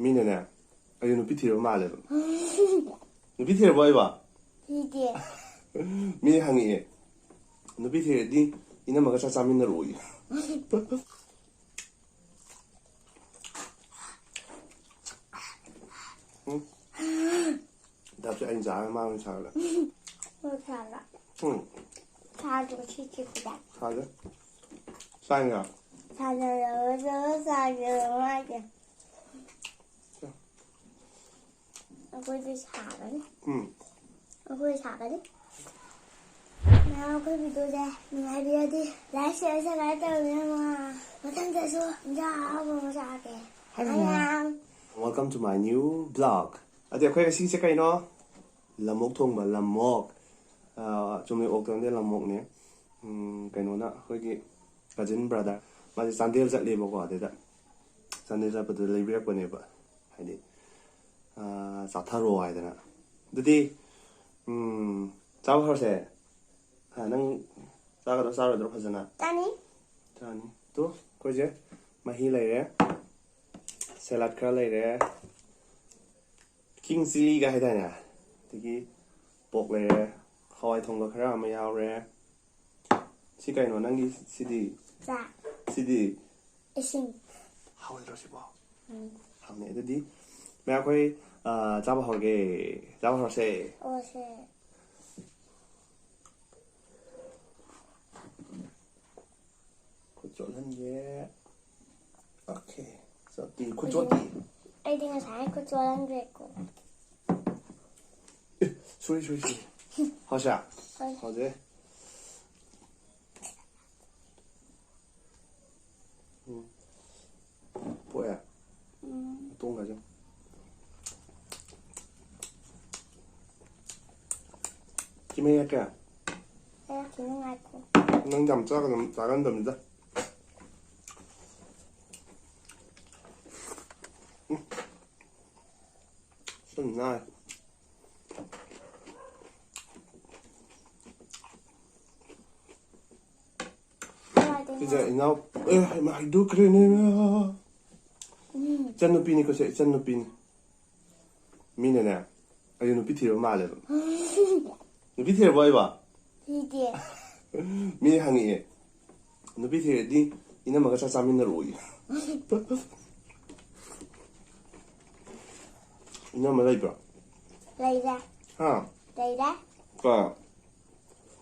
ꯃꯤꯅꯅꯦ ꯑꯩ ꯅꯨꯄꯤ ꯊꯤꯔꯕ ꯃꯥꯜꯂꯦꯕ ꯅꯨꯄꯤ ꯊꯤꯔꯕꯣ ꯑꯩꯕꯣ ꯊꯤꯗꯦ ꯃꯤ ꯍꯪꯉꯛꯑꯦ ꯅꯨꯄꯤ ꯊꯤꯔꯗꯤ ꯏꯅꯝꯃꯒ ꯆꯥꯛ ꯆꯥꯃꯤꯟꯅꯔꯛꯑꯣꯌꯦ 답지 아닌 줄 알아 마음이 잘라 뭐 잘라 응 사주 치치구다 사자 쌍이야 사주를 사주를 아버지 잘하네 응 아버지 잘하네 나하고 비도자 나비어디 날씨에서 날때 오면 못한데서 이제 하고 자게 안녕 Welcome to my new vlog အတဲ့ခွဲကစီစကိုင်နော်လမုတ်ထုံးမလမုတ်ကျုံနေအော်ကန်တဲ့လမုတ်နဲ့ကဲနော်နာခွဲက cousin brother မစန်ဒေးဇက်လေးဘောကွာတဲ့စန်ဒေးဇက်ပဒလေးရက်ကနေပါဟဲ့ဒီစာထားရောအိုင်တဲ့နာဒီဇာဝဟောဆေဟာနန်းဇာကတော့စားရတော့ဖစနာတန်နီတို့ကိုကျမဟီလိုက်ရဆလတ်ခါလိုက်ရKing Silly ကဟဲ့တဲ့နာဒီကပုတ်လေခေါ်ထုံကခရမရောက်ရဲစီကိုင်နော်နန်းကြီးစီဒီ자이싱ဟောရရှိပါဟောနေဒီမခွေဇာဘဟောကေဇာဘဟောဆေ오세 고졸한게 오케이 저기 고졸디 아이딩은 잘 고졸한 줄 있고 소리 하샤 어제 뭐야 똥 가져 김해 할까 내가 기능하고 낭잠 작은 겁니다 손나 이제 나 말도 그러네요 짠누피니 그세 짠누피니 미네네 아유 누피 티로 말해 누피 티로 뭐 해봐 이게 미 항이 누피 티로디 이놈아가 차 싸민으로 오이 이놈아 라이브라 레이라 하 레이라 까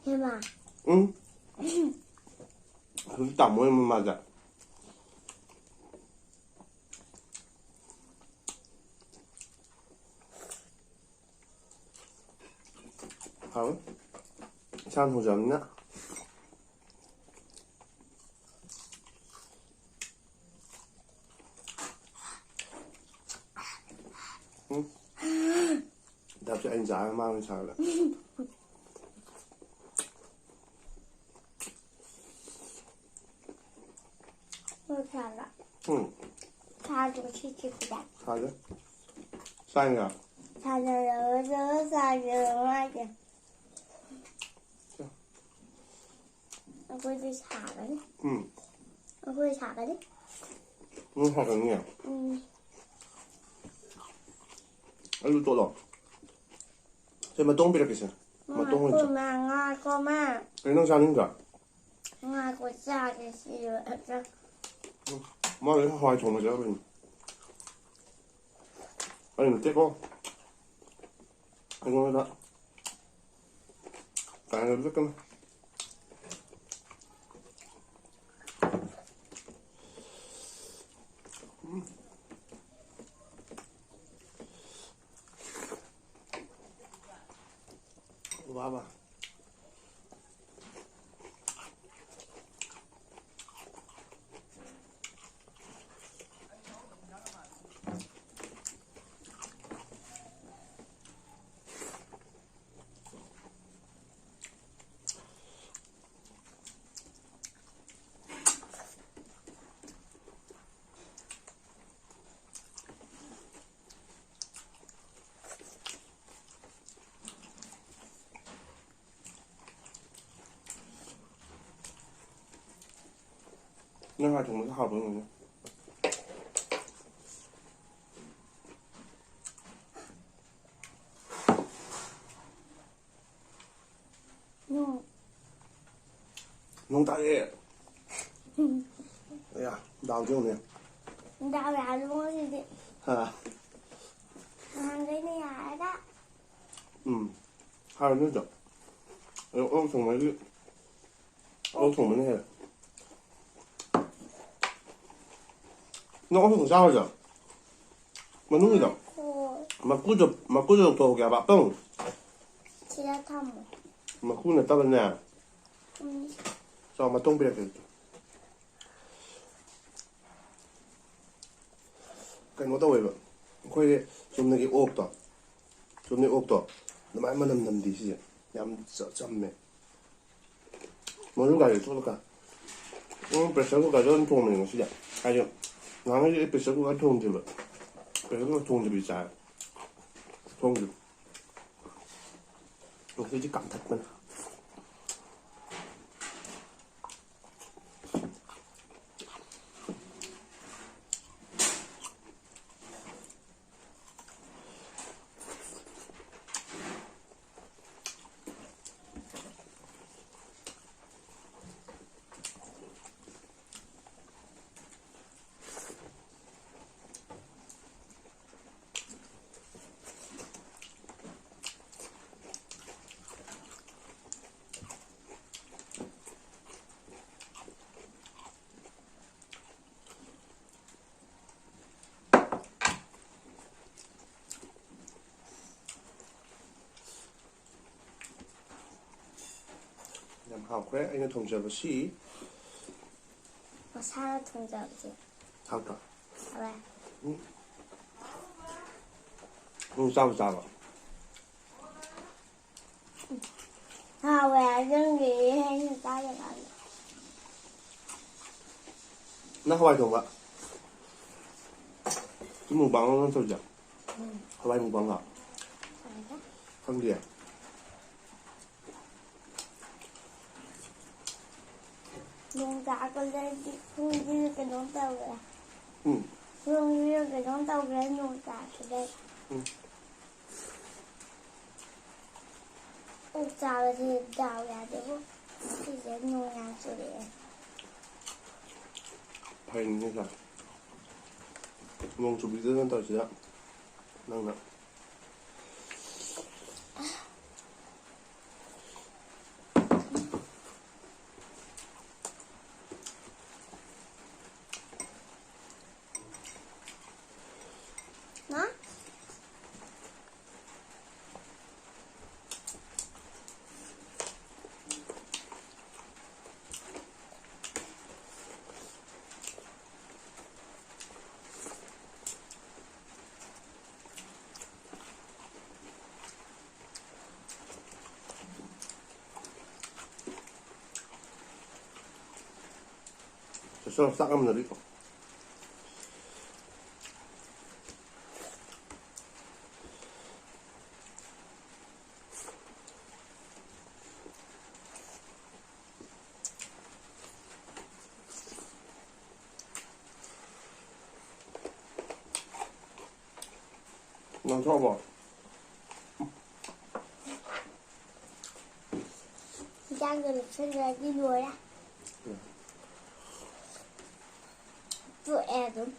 해마 응 그게 딱 뭐면 맞아好相同人呢답지 아닌 줄 알아 마음이 잘라 뭐 잘라 응 사주 치치구다 사자 쌍이야 사주를 사주를 아버지 잘하네 응 아버지 잘하네 응 하겠냐 아이고 또다 쟤 똥 비렸겠어 똥을 줘 고마 그냥 자는가 하고 싸게 싫어서 왜 화이 통하자 그러니 아니 너 떼고 이거 다 가는 거 잠깐만 와봐那还怎么好朋友呢？ nông ta đi. Đây à, đào chứ nè. Đào là luôn cái gì vậy? Hả? Hàng cái này là đó. Hai nước rồi. Ông thùng mấy cái. Ông thùng mấy này. Nó có thùng sao rồi? Mà đúng rồi. Ồ, mà cứ được tổ kìa bà tông. chị đã thăm rồi. Mà khu này tao là nhà. Sao mà tông bia kìa. Cái nó tao vậy. Khôi 좀 내게 옥도. 좀 내게 옥도. 너 말만 남는 디시. 얌 점매. 뭐를 가요? 또 가. 벌써 가전 통는 거 시작. 아주 나는 벌써 가 통지로. 벌써 통지로 있어. 통지. 혹시 cảm thật mình. Làm học đấy, anh thông giờ vào sĩ. Mà sao thông giờ chị? Học rồi. À Không sao sao ạ? à về dân gì hay người ta vậy là Nó Hawaii thông ạ. Cái mùng băng nó thôi giờ. Hawaii mùng băng à? Không đi à? nông giá có lên không như cái nón tàu rồi. Ừ. Không như cái nón tàu cái nông giá ở đây. Nông giá thì đào ra được thì cái nông giá chỗ đấy. Thành như sao? Mong chụp đi dân tàu chứ ạ. Năng nè. Nó Sao sắc âm rồi đi. Nó cho vào. ra người được sinh ra đi đuổi á. Tụi em đúng.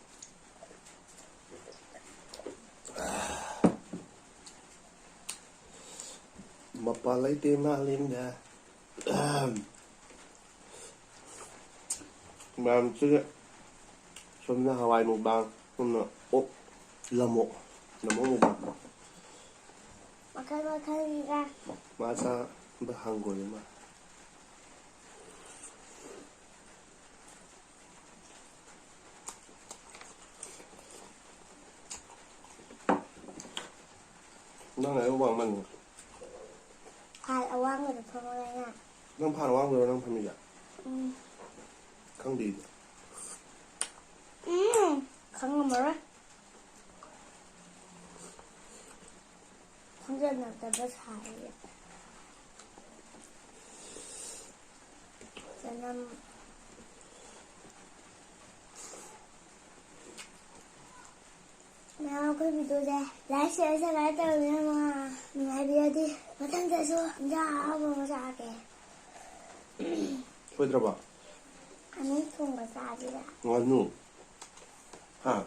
Mapalay te malinda. Mà chứ xong ra Hawaii một bang, xong là ốp Lamok một bang. Mà cái đi ra. Mà sao bà hàng của mà. Nó này có bằng mình. Hai ở quán người được không đây nha. Nó phá nó rồi nó phá vậy. Không đi. Không ngầm rồi. Không dân nào ta bất hại vậy. Cho nên nào cái video ra lái xe sẽ lái tàu nha mà mình hãy đi mà thằng chạy xuống ra mà ra kìa 보이더라. 아니 통과 싸지라. nganu. Ha.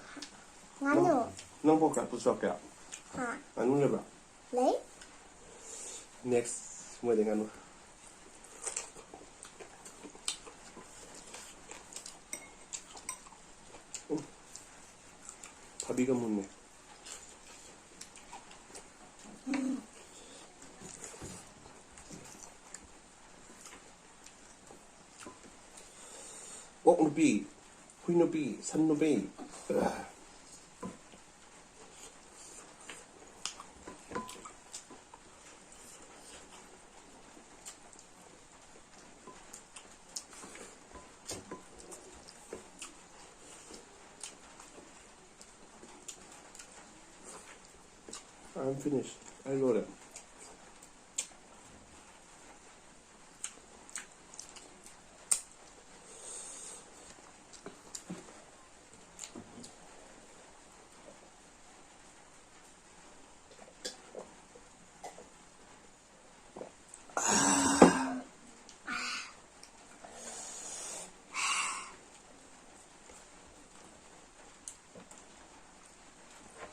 나누. Nang po ka pusok ka. 하. Anu le ba? 레이. Next mo de nganu. 밥이가 묻네. 누비, hui 누비, 산 누비. I'm finished. I got it.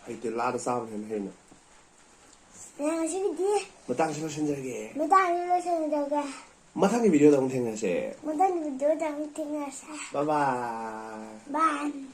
Hay từ la sao thế này nè. 내가 시기지. 마땅히 신자게. 무단으로 생각해. 마땅히 비디오 동생하세. 무단으로 도장 팅하사. 바이바이. 반.